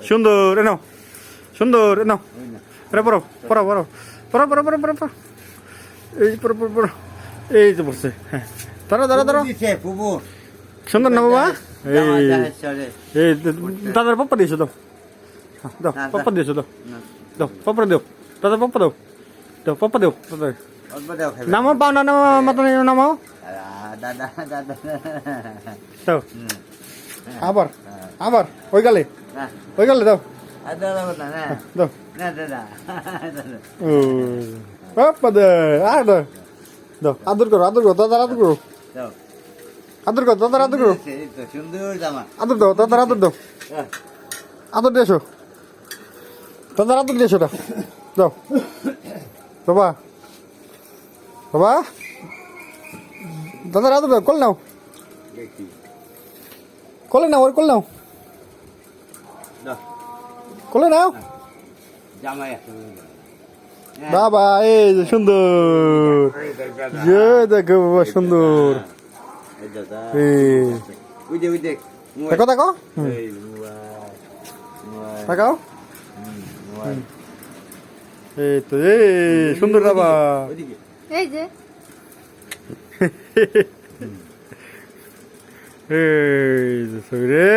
সুন্দর এনো সুন্দর এনো পড়ো পড়ো পড়ো পড়ো পড়ো পড়ো পড়ো পড়ো পড়ো এই পড়ো পড়ো পড়ো এই যে পড়ছে হ্যাঁ ধরো ধরো ধরো সুন্দর না বাবা এই দাদার পাপ্পা দিয়েছো দাও দাও পাপ্পা দিয়েছো দাও দাও পাপ্পা দাও দাদা পাপ্পা দাও দাও পাপ্পা দাও নামো পাও না নামো মাথা নামো দাও আবার আবার ওই গেলে দাও দাও পাপ্পা দে আর দাও দাও আদর করো দাদার আদর করো আদর করো দাদার আদর করো আদর দাও দাদার আদর দাও আদর দিয়েছো দাদার আদর দিয়েছো দাও বাবা বাবা দাদার আদর দাও কল নাও কোলে নাও ওর কোলে নাও কোলে নাও বাবা এই যে সুন্দর যে দেখো বাবা সুন্দর দেখো দেখো দেখাও এই তো এই সুন্দর বাবা এই যে এই যে সরে